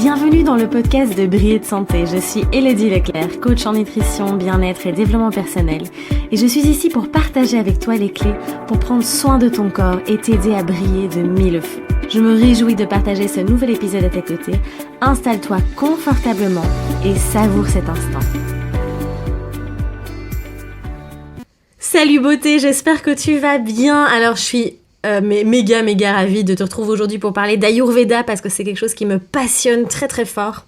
Bienvenue dans le podcast de Briller de Santé. Je suis Élodie Leclerc, coach en nutrition, bien-être et développement personnel. Et je suis ici pour partager avec toi les clés pour prendre soin de ton corps et t'aider à briller de mille feux. Je me réjouis de partager ce nouvel épisode à tes côtés. Installe-toi confortablement et savoure cet instant. Salut beauté, j'espère que tu vas bien. Alors je suis méga ravie de te retrouver aujourd'hui pour parler d'Ayurveda parce que c'est quelque chose qui me passionne très très fort.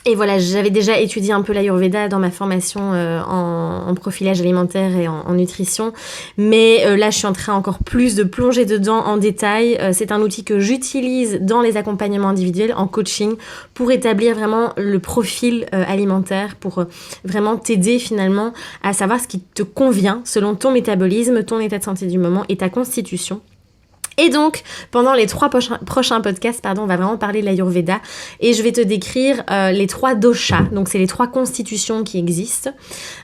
Et voilà, j'avais déjà étudié un peu l'Ayurveda dans ma formation en profilage alimentaire et en nutrition. Mais là, je suis en train encore plus de plonger dedans en détail. C'est un outil que j'utilise dans les accompagnements individuels, en coaching, pour établir vraiment le profil alimentaire, pour vraiment t'aider finalement à savoir ce qui te convient selon ton métabolisme, ton état de santé du moment et ta constitution. Et donc, pendant les 3 prochains podcasts, on va vraiment parler de l'Ayurveda et je vais te décrire les 3 doshas, donc c'est les 3 constitutions qui existent,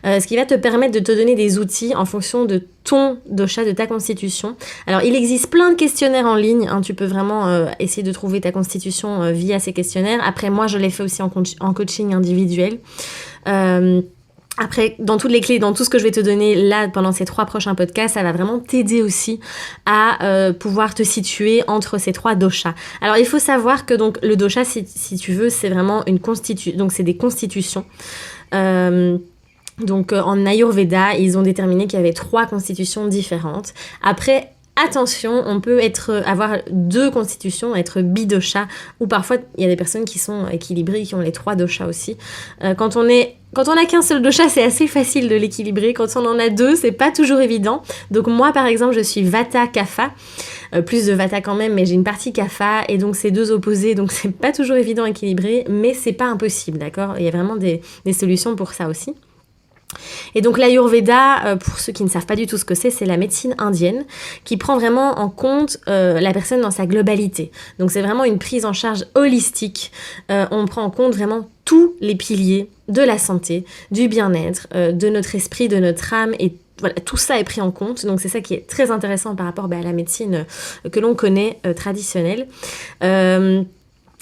ce qui va te permettre de te donner des outils en fonction de ton dosha, de ta constitution. Alors, il existe plein de questionnaires en ligne, tu peux vraiment essayer de trouver ta constitution via ces questionnaires. Après, moi, je l'ai fait aussi en coaching individuel. Après, dans toutes les clés, dans tout ce que je vais te donner là pendant ces 3 prochains podcasts, ça va vraiment t'aider aussi à pouvoir te situer entre ces 3 doshas. Alors, il faut savoir que donc le dosha, si tu veux, c'est vraiment donc c'est des constitutions. Donc en Ayurveda, ils ont déterminé qu'il y avait 3 constitutions différentes. Après, attention, on peut avoir 2 constitutions, être bidosha, ou parfois il y a des personnes qui sont équilibrées, qui ont les 3 doshas aussi. Quand on a qu'un seul dosha, c'est assez facile de l'équilibrer. Quand on en a 2, c'est pas toujours évident. Donc moi, par exemple, je suis Vata Kapha, plus de Vata quand même, mais j'ai une partie Kapha, et donc c'est 2 opposés, donc c'est pas toujours évident à équilibrer, mais c'est pas impossible, d'accord ? Il y a vraiment des solutions pour ça aussi. Et donc l'Ayurveda, pour ceux qui ne savent pas du tout ce que c'est la médecine indienne qui prend vraiment en compte la personne dans sa globalité. Donc c'est vraiment une prise en charge holistique. On prend en compte vraiment tous les piliers de la santé, du bien-être, de notre esprit, de notre âme et voilà, tout ça est pris en compte. Donc c'est ça qui est très intéressant par rapport à la médecine que l'on connaît traditionnelle.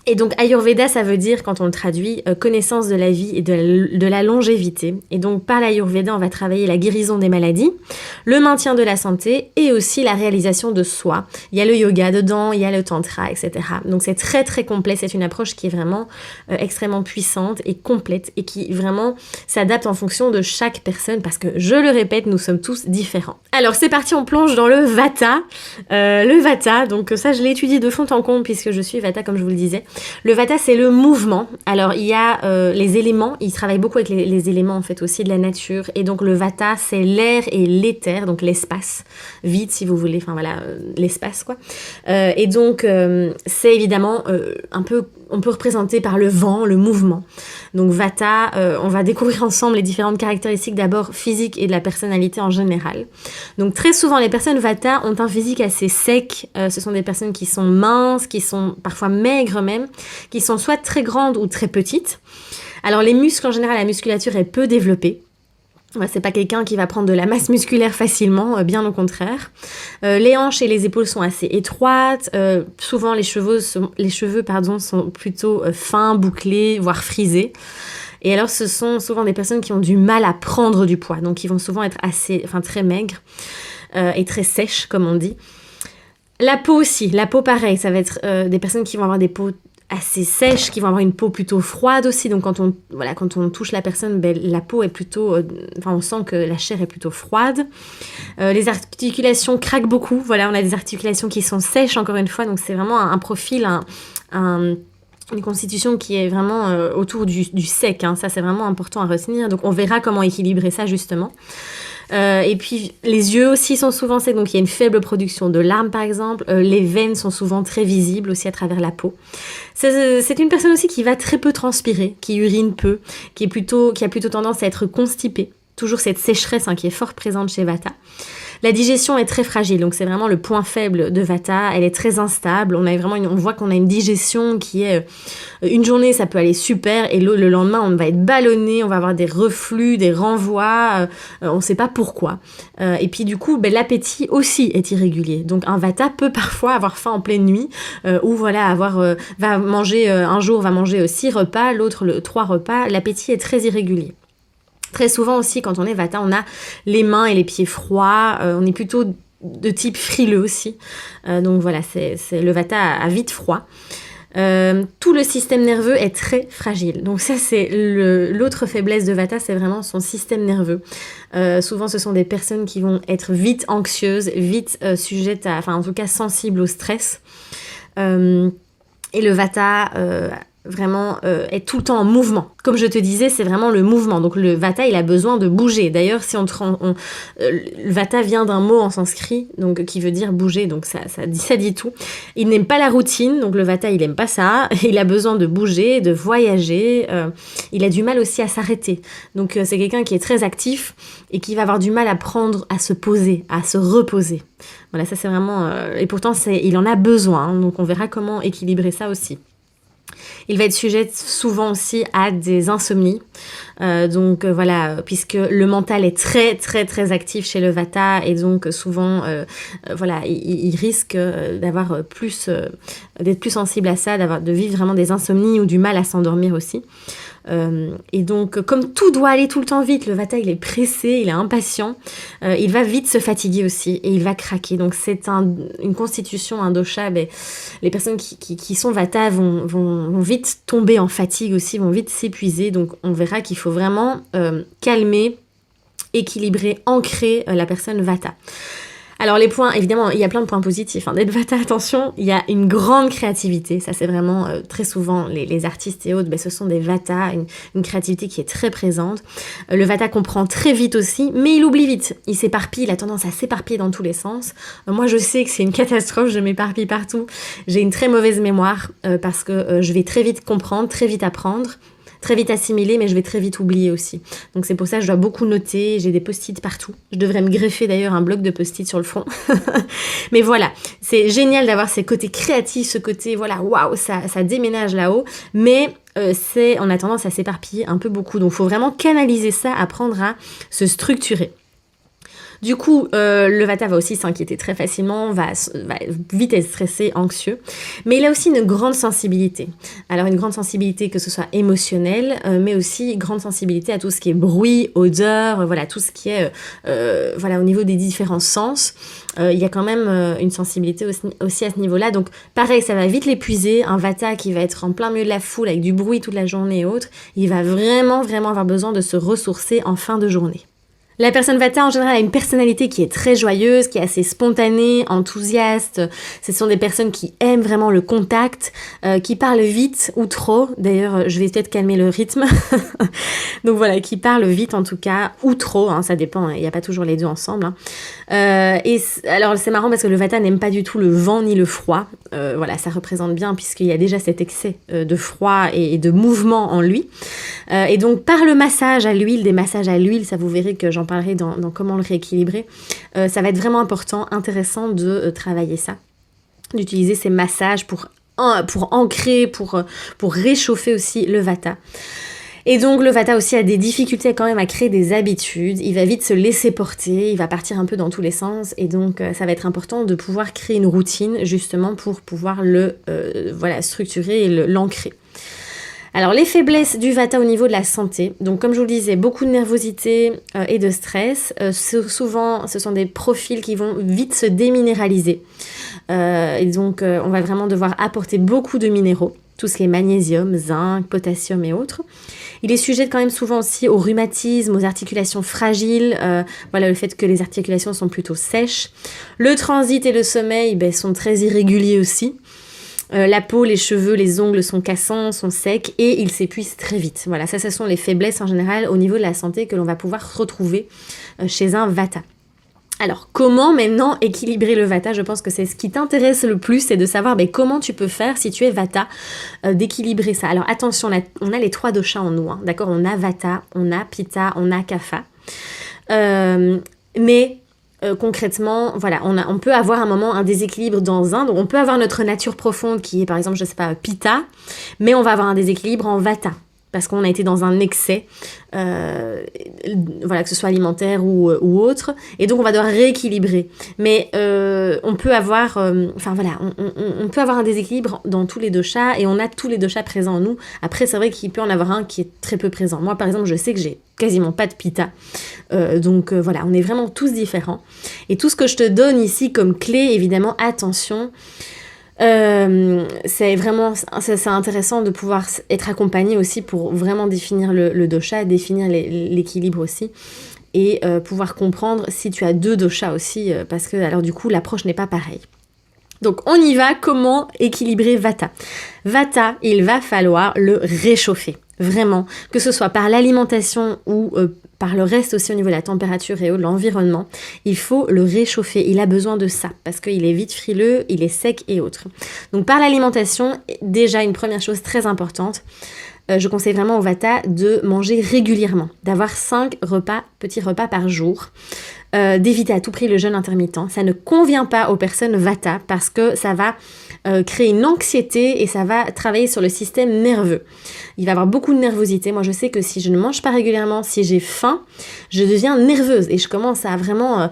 Et donc Ayurveda, ça veut dire, quand on le traduit, connaissance de la vie et de la longévité. Et donc par l'Ayurveda, on va travailler la guérison des maladies, le maintien de la santé et aussi la réalisation de soi. Il y a le yoga dedans, il y a le tantra, etc. Donc c'est très très complet, c'est une approche qui est vraiment extrêmement puissante et complète et qui vraiment s'adapte en fonction de chaque personne parce que, je le répète, nous sommes tous différents. Alors c'est parti, on plonge dans le Vata. Le Vata, donc ça je l'ai étudié de fond en comble puisque je suis Vata comme je vous le disais. Le Vata, c'est le mouvement. Alors, il y a les éléments. Il travaille beaucoup avec les éléments, en fait, aussi de la nature. Et donc, le Vata, c'est l'air et l'éther, donc l'espace. Vide, si vous voulez. Enfin, voilà, l'espace, quoi. Et donc, c'est évidemment un peu... On peut représenter par le vent, le mouvement. Donc Vata, on va découvrir ensemble les différentes caractéristiques d'abord physiques et de la personnalité en général. Donc très souvent, les personnes Vata ont un physique assez sec. Ce sont des personnes qui sont minces, qui sont parfois maigres même, qui sont soit très grandes ou très petites. Alors les muscles en général, la musculature est peu développée. C'est pas quelqu'un qui va prendre de la masse musculaire facilement, bien au contraire. Les hanches et les épaules sont assez étroites. Souvent, les cheveux sont plutôt fins, bouclés, voire frisés. Et alors, ce sont souvent des personnes qui ont du mal à prendre du poids. Donc, ils vont souvent être très maigres et très sèches, comme on dit. La peau aussi. La peau, pareil. Ça va être des personnes qui vont avoir des peaux assez sèches, qui vont avoir une peau plutôt froide aussi. Donc quand on touche la personne, la peau est plutôt... on sent que la chair est plutôt froide. Les articulations craquent beaucoup. Voilà, on a des articulations qui sont sèches, encore une fois. Donc c'est vraiment un profil, une constitution qui est vraiment autour du sec. Ça, c'est vraiment important à retenir. Donc on verra comment équilibrer ça, justement. Et puis les yeux aussi sont souvent secs, donc il y a une faible production de larmes par exemple. Les veines sont souvent très visibles aussi à travers la peau. C'est une personne aussi qui va très peu transpirer, qui urine peu, qui a plutôt tendance à être constipée. Toujours cette sécheresse qui est fort présente chez Vata. La digestion est très fragile, donc c'est vraiment le point faible de Vata. Elle est très instable. On voit qu'on a une digestion qui est une journée, ça peut aller super, et le lendemain, on va être ballonné, on va avoir des reflux, des renvois, on ne sait pas pourquoi. Et puis du coup, l'appétit aussi est irrégulier. Donc un Vata peut parfois avoir faim en pleine nuit, ou voilà, va manger un jour, va manger 6 repas, l'autre 3 repas. L'appétit est très irrégulier. Très souvent aussi, quand on est Vata, on a les mains et les pieds froids, on est plutôt de type frileux aussi. Donc voilà, le Vata a vite froid. Tout le système nerveux est très fragile. Donc ça, c'est l'autre faiblesse de Vata, c'est vraiment son système nerveux. Souvent, ce sont des personnes qui vont être vite anxieuses, vite sujettes en tout cas sensibles au stress. Et le Vata vraiment est tout le temps en mouvement. Comme je te disais, c'est vraiment le mouvement. Donc le Vata, il a besoin de bouger. D'ailleurs, si le Vata vient d'un mot en sanskrit, donc qui veut dire bouger, donc ça dit tout. Il n'aime pas la routine, donc le Vata, il n'aime pas ça. Il a besoin de bouger, de voyager. Il a du mal aussi à s'arrêter. Donc c'est quelqu'un qui est très actif et qui va avoir du mal à se poser, à se reposer. Voilà, ça c'est vraiment... et pourtant, il en a besoin. Hein, donc on verra comment équilibrer ça aussi. Il va être sujet souvent aussi à des insomnies. Voilà, puisque le mental est très très très actif chez le Vata, et donc souvent il risque d'être plus sensible à ça, de vivre vraiment des insomnies ou du mal à s'endormir aussi. Et donc, comme tout doit aller tout le temps vite, le Vata, il est pressé, il est impatient, il va vite se fatiguer aussi, et il va craquer. Donc, c'est une constitution, un dosha, les personnes qui sont Vata vont vite tomber en fatigue aussi, vont vite s'épuiser. Donc, on verra qu'il faut vraiment calmer, équilibrer, ancrer la personne Vata. Alors les points, évidemment, il y a plein de points positifs. D'être Vata, attention, il y a une grande créativité. Ça, c'est vraiment très souvent les artistes et autres, ce sont des Vata, une créativité qui est très présente. Le Vata comprend très vite aussi, mais il oublie vite. Il s'éparpille, il a tendance à s'éparpiller dans tous les sens. Moi, je sais que c'est une catastrophe, je m'éparpille partout. J'ai une très mauvaise mémoire parce que je vais très vite comprendre, très vite apprendre, très vite assimiler, mais je vais très vite oublier aussi. Donc c'est pour ça que je dois beaucoup noter, j'ai des post-it partout. Je devrais me greffer d'ailleurs un bloc de post-it sur le front. Mais voilà, c'est génial d'avoir ces côtés créatifs, ce côté, voilà, waouh, ça déménage là-haut, mais on a tendance à s'éparpiller un peu beaucoup. Donc il faut vraiment canaliser ça, apprendre à se structurer. Du coup, le Vata va aussi s'inquiéter très facilement, va vite être stressé, anxieux. Mais il a aussi une grande sensibilité. Alors, une grande sensibilité que ce soit émotionnelle, mais aussi grande sensibilité à tout ce qui est bruit, odeur, voilà, tout ce qui est au niveau des différents sens. Il y a quand même une sensibilité aussi à ce niveau-là. Donc, pareil, ça va vite l'épuiser. Un Vata qui va être en plein milieu de la foule avec du bruit toute la journée et autres, il va vraiment, vraiment avoir besoin de se ressourcer en fin de journée. La personne Vata, en général, a une personnalité qui est très joyeuse, qui est assez spontanée, enthousiaste. Ce sont des personnes qui aiment vraiment le contact, qui parlent vite ou trop. D'ailleurs, je vais peut-être calmer le rythme. Donc voilà, qui parlent vite en tout cas, ou trop, hein, ça dépend, il n'y a pas toujours les deux ensemble. Alors, c'est marrant parce que le Vata n'aime pas du tout le vent ni le froid. Voilà, ça représente bien puisqu'il y a déjà cet excès de froid et de mouvement en lui. Et donc, par le massage à l'huile, des massages à l'huile, ça vous verrez que j'en parlerai dans comment le rééquilibrer, ça va être vraiment important, intéressant de travailler ça, d'utiliser ces massages pour ancrer, pour réchauffer aussi le Vata. Et donc le Vata aussi a des difficultés quand même à créer des habitudes, il va vite se laisser porter, il va partir un peu dans tous les sens, et donc ça va être important de pouvoir créer une routine justement pour pouvoir le structurer et l'ancrer. Alors les faiblesses du Vata au niveau de la santé, donc comme je vous le disais, beaucoup de nervosité et de stress, souvent ce sont des profils qui vont vite se déminéraliser, et donc on va vraiment devoir apporter beaucoup de minéraux, tout ce qui est magnésium, zinc, potassium et autres. Il est sujet quand même souvent aussi au rhumatisme, aux articulations fragiles, le fait que les articulations sont plutôt sèches. Le transit et le sommeil sont très irréguliers aussi. La peau, les cheveux, les ongles sont cassants, sont secs et ils s'épuisent très vite. Voilà, ça, ce sont les faiblesses en général au niveau de la santé que l'on va pouvoir retrouver chez un Vata. Alors, comment maintenant équilibrer le Vata ? Je pense que c'est ce qui t'intéresse le plus, c'est de savoir comment tu peux faire, si tu es Vata, d'équilibrer ça. Alors attention, on a les 3 doshas en nous, hein, d'accord ? On a Vata, on a Pitta, on a Kapha. Mais concrètement, voilà, on peut avoir un moment un déséquilibre dans donc on peut avoir notre nature profonde qui est par exemple, je sais pas, Pitta, mais on va avoir un déséquilibre en Vata. Parce qu'on a été dans un excès, voilà, que ce soit alimentaire ou autre, et donc on va devoir rééquilibrer. Mais on peut avoir, on peut avoir un déséquilibre dans tous les doshas, et on a tous les doshas présents en nous. Après, c'est vrai qu'il peut en avoir un qui est très peu présent. Moi, par exemple, je sais que j'ai quasiment pas de pitta. Donc voilà, on est vraiment tous différents. Et tout ce que je te donne ici comme clé, évidemment, attention. C'est vraiment c'est intéressant de pouvoir être accompagné aussi pour vraiment définir le dosha, définir l'équilibre aussi, et pouvoir comprendre si tu as 2 doshas aussi, parce que alors du coup l'approche n'est pas pareille. Donc on y va, comment équilibrer Vata. Vata, il va falloir le réchauffer, vraiment, que ce soit par l'alimentation ou par le reste aussi au niveau de la température et de l'environnement, il faut le réchauffer, il a besoin de ça, parce qu'il est vite frileux, il est sec et autres. Donc par l'alimentation, déjà une première chose très importante, je conseille vraiment au Vata de manger régulièrement, d'avoir 5 petits repas par jour, d'éviter à tout prix le jeûne intermittent. Ça ne convient pas aux personnes Vata parce que ça va créer une anxiété et ça va travailler sur le système nerveux. Il va y avoir beaucoup de nervosité. Moi, je sais que si je ne mange pas régulièrement, si j'ai faim, je deviens nerveuse et je commence à vraiment...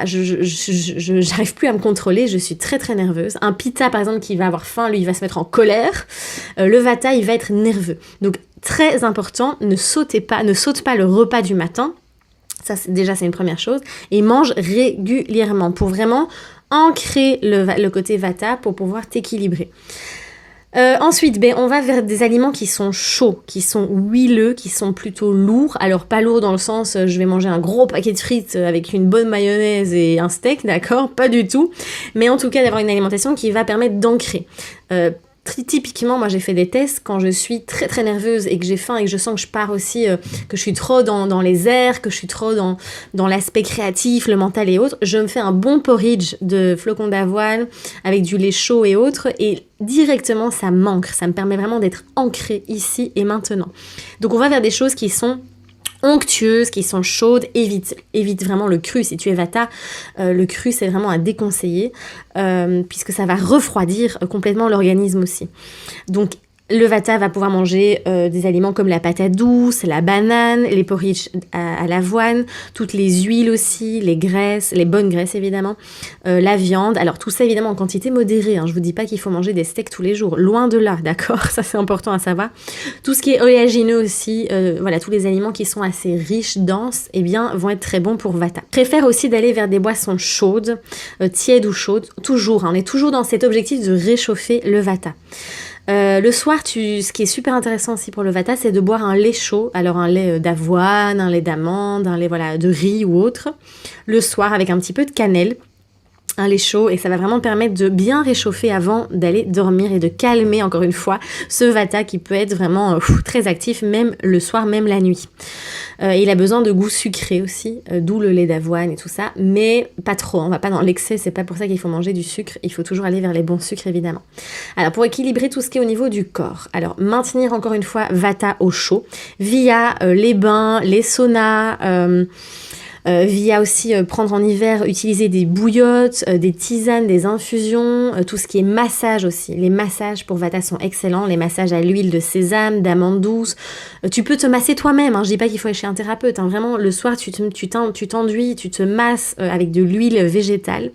j'arrive plus à me contrôler, je suis très très nerveuse. Un Pitta, par exemple, qui va avoir faim, lui, il va se mettre en colère. Le Vata, il va être nerveux. Donc, très important, ne saute pas le repas du matin. Ça, c'est une première chose. Et mange régulièrement pour vraiment ancrer le côté Vata pour pouvoir t'équilibrer. Ensuite, on va vers des aliments qui sont chauds, qui sont huileux, qui sont plutôt lourds. Alors, pas lourds dans le sens, je vais manger un gros paquet de frites avec une bonne mayonnaise et un steak, d'accord? Pas du tout. Mais en tout cas, d'avoir une alimentation qui va permettre d'ancrer. Typiquement, moi j'ai fait des tests quand je suis très très nerveuse et que j'ai faim et que je sens que je pars aussi, que je suis trop dans les airs, que je suis trop dans l'aspect créatif, le mental et autres, je me fais un bon porridge de flocons d'avoine avec du lait chaud et autres et directement ça m'ancre, ça me permet vraiment d'être ancrée ici et maintenant. Donc on va vers des choses qui sont onctueuses, qui sont chaudes, évite vraiment le cru. Si tu es Vata, le cru c'est vraiment à déconseiller puisque ça va refroidir complètement l'organisme aussi. Donc le Vata va pouvoir manger des aliments comme la patate douce, la banane, les porridges à l'avoine, toutes les huiles aussi, les graisses, les bonnes graisses évidemment, la viande. Alors tout ça évidemment en quantité modérée, hein. Je vous dis pas qu'il faut manger des steaks tous les jours, loin de là, d'accord? Ça c'est important à savoir. Tout ce qui est oléagineux aussi, voilà, tous les aliments qui sont assez riches, denses, eh bien vont être très bons pour Vata. Préfère aussi d'aller vers des boissons chaudes, tièdes ou chaudes, toujours, hein. On est toujours dans cet objectif de réchauffer le Vata. Le soir, ce qui est super intéressant aussi pour le Vata, c'est de boire un lait chaud. Alors un lait d'avoine, un lait d'amande, un lait de riz ou autre. Le soir avec un petit peu de cannelle, un lait chaud, et ça va vraiment permettre de bien réchauffer avant d'aller dormir et de calmer encore une fois ce Vata qui peut être vraiment très actif même le soir, même la nuit. Il a besoin de goût sucré aussi, d'où le lait d'avoine et tout ça, mais pas trop, on va pas dans l'excès, c'est pas pour ça qu'il faut manger du sucre, il faut toujours aller vers les bons sucres évidemment. Alors pour équilibrer tout ce qui est au niveau du corps, alors maintenir encore une fois Vata au chaud, via les bains, les saunas, via aussi prendre en hiver, utiliser des bouillottes, des tisanes, des infusions, tout ce qui est massage aussi. Les massages pour Vata sont excellents, les massages à l'huile de sésame, d'amande douce. Tu peux te masser toi-même, hein. Je dis pas qu'il faut aller chez un thérapeute, hein. Vraiment le soir tu t'enduis, tu te masses avec de l'huile végétale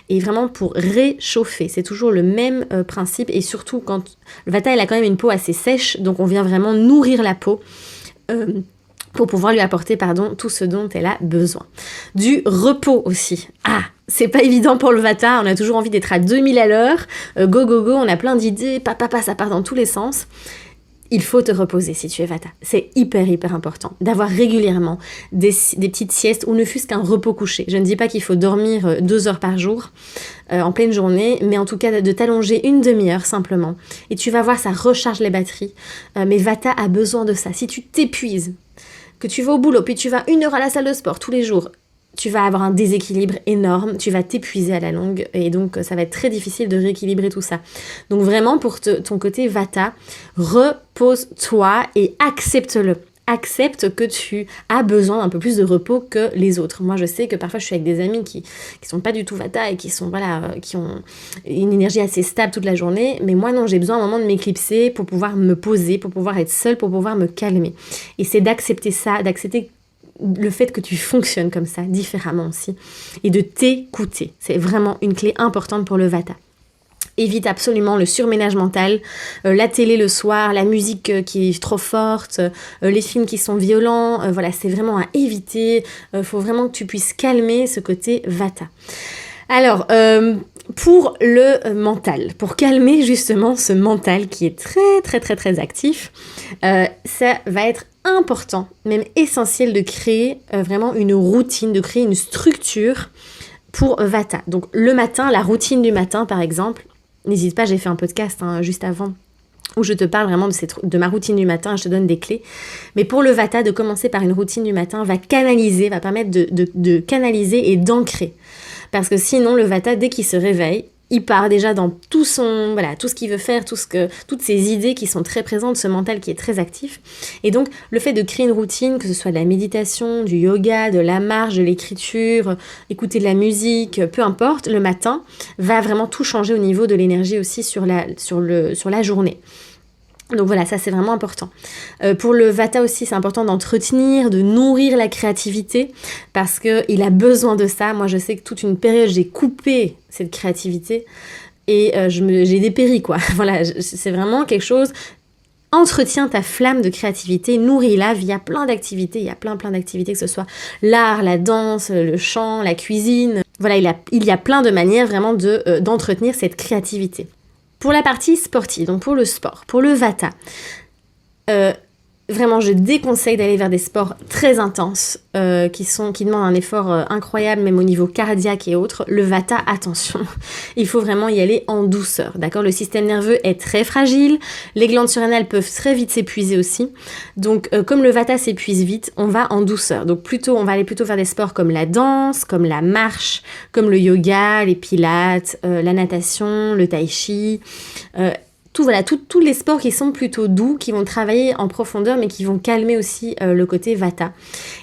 et vraiment pour réchauffer. C'est toujours le même principe et surtout quand le Vata il a quand même une peau assez sèche, donc on vient vraiment nourrir la peau. Pour pouvoir lui apporter, tout ce dont elle a besoin. Du repos aussi. Ah, c'est pas évident pour le Vata, on a toujours envie d'être à 2000 à l'heure, go, on a plein d'idées, ça part dans tous les sens. Il faut te reposer si tu es Vata. C'est hyper important d'avoir régulièrement des petites siestes ou ne fût-ce qu'un repos couché. Je ne dis pas qu'il faut dormir 2 heures par jour en pleine journée, mais en tout cas de t'allonger une demi-heure simplement. Et tu vas voir, ça recharge les batteries. Mais Vata a besoin de ça. Si tu t'épuises, que tu vas au boulot, puis tu vas 1 heure à la salle de sport tous les jours, tu vas avoir un déséquilibre énorme, tu vas t'épuiser à la longue, et donc ça va être très difficile de rééquilibrer tout ça. Donc vraiment, pour ton côté Vata, repose-toi et accepte-le. accepte que tu as besoin d'un peu plus de repos que les autres. Moi, je sais que parfois, je suis avec des amis qui sont pas du tout vata et qui ont une énergie assez stable toute la journée. Mais moi, non, j'ai besoin à un moment de m'éclipser pour pouvoir me poser, pour pouvoir être seule, pour pouvoir me calmer. Et c'est d'accepter ça, d'accepter le fait que tu fonctionnes comme ça, différemment aussi, et de t'écouter. C'est vraiment une clé importante pour le vata. Évite absolument le surménage mental, la télé le soir, la musique qui est trop forte, les films qui sont violents, voilà, c'est vraiment à éviter. Faut vraiment que tu puisses calmer ce côté vata. Alors, pour le mental, pour calmer justement ce mental qui est très très très très actif, ça va être important, même essentiel de créer vraiment une routine, de créer une structure pour vata. Donc le matin, la routine du matin par exemple, n'hésite pas, j'ai fait un podcast juste avant où je te parle vraiment de ma routine du matin, je te donne des clés. Mais pour le vata, de commencer par une routine du matin va permettre de canaliser et d'ancrer. Parce que sinon, le vata, dès qu'il se réveille, il part déjà dans tout ce qu'il veut faire, toutes ces idées qui sont très présentes, ce mental qui est très actif. Et donc, le fait de créer une routine, que ce soit de la méditation, du yoga, de la marche, de l'écriture, écouter de la musique, peu importe, le matin, va vraiment tout changer au niveau de l'énergie aussi sur la journée. Donc voilà, ça c'est vraiment important. Pour le vata aussi, c'est important d'entretenir, de nourrir la créativité parce qu'il a besoin de ça. Moi, je sais que toute une période, j'ai coupé cette créativité et j'ai dépéri, quoi. Voilà, c'est vraiment quelque chose... Entretiens ta flamme de créativité, nourris-la via plein d'activités. Il y a plein d'activités, que ce soit l'art, la danse, le chant, la cuisine. Voilà, il y a plein de manières vraiment d'entretenir cette créativité. Pour la partie sportive, donc pour le sport, pour le vata, vraiment je déconseille d'aller vers des sports très intenses qui demandent un effort incroyable même au niveau cardiaque et autres. Le vata, attention, il faut vraiment y aller en douceur, d'accord ? Le système nerveux est très fragile, les glandes surrénales peuvent très vite s'épuiser aussi, donc comme le vata s'épuise vite, on va en douceur, donc on va aller plutôt faire des sports comme la danse, comme la marche, comme le yoga, les pilates, la natation, le tai chi, tous les sports qui sont plutôt doux, qui vont travailler en profondeur, mais qui vont calmer aussi le côté vata.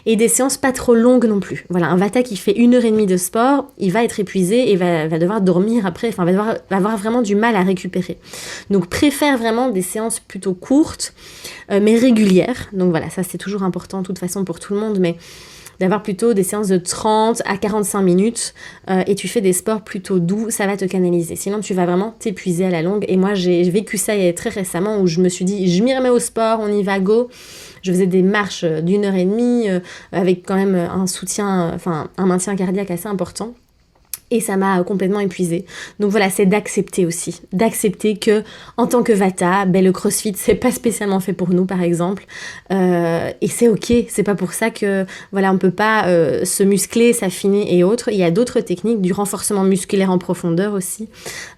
Et des séances pas trop longues non plus. Voilà, un vata qui fait 1h30 de sport, il va être épuisé et va devoir dormir après, va avoir vraiment du mal à récupérer. Donc préfère vraiment des séances plutôt courtes, mais régulières. Donc voilà, ça c'est toujours important de toute façon pour tout le monde, mais... d'avoir plutôt des séances de 30 à 45 minutes et tu fais des sports plutôt doux, ça va te canaliser. Sinon, tu vas vraiment t'épuiser à la longue. Et moi, j'ai vécu ça très récemment où je me suis dit, je m'y remets au sport, on y va, go. Je faisais des marches d'1h30 avec quand même un maintien cardiaque assez important. Et ça m'a complètement épuisée. Donc voilà, c'est d'accepter aussi. D'accepter que, en tant que vata, le crossfit, c'est pas spécialement fait pour nous, par exemple. Et c'est ok. C'est pas pour ça que, voilà, on peut pas se muscler, s'affiner et autres. Il y a d'autres techniques, du renforcement musculaire en profondeur aussi.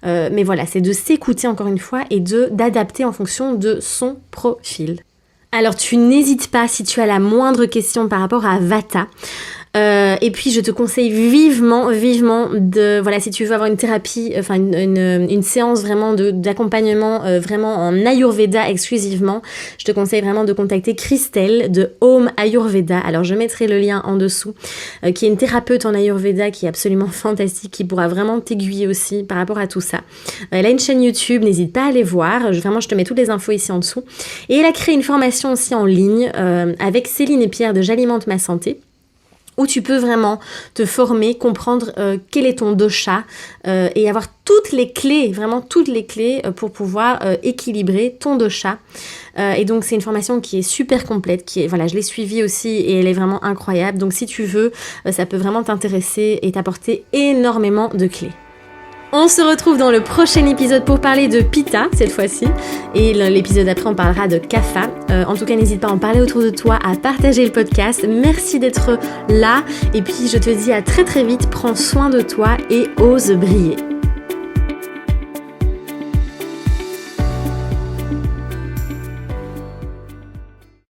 Mais voilà, c'est de s'écouter encore une fois et d'adapter en fonction de son profil. Alors, tu n'hésites pas, si tu as la moindre question par rapport à vata, et puis je te conseille vivement si tu veux avoir une thérapie, une séance vraiment d'accompagnement vraiment en Ayurveda exclusivement, je te conseille vraiment de contacter Christelle de Home Ayurveda. Alors je mettrai le lien en dessous, qui est une thérapeute en Ayurveda qui est absolument fantastique, qui pourra vraiment t'aiguiller aussi par rapport à tout ça. Elle a une chaîne YouTube, n'hésite pas à aller voir, je te mets toutes les infos ici en dessous. Et elle a créé une formation aussi en ligne avec Céline et Pierre de J'alimente ma santé, où tu peux vraiment te former, comprendre quel est ton dosha et avoir toutes les clés pour pouvoir équilibrer ton dosha. Et donc c'est une formation qui est super complète, je l'ai suivie aussi et elle est vraiment incroyable. Donc si tu veux, ça peut vraiment t'intéresser et t'apporter énormément de clés. On se retrouve dans le prochain épisode pour parler de Pitta cette fois-ci, et l'épisode d'après on parlera de Kapha. En tout cas, n'hésite pas à en parler autour de toi, à partager le podcast. Merci d'être là et puis je te dis à très très vite, prends soin de toi et ose briller.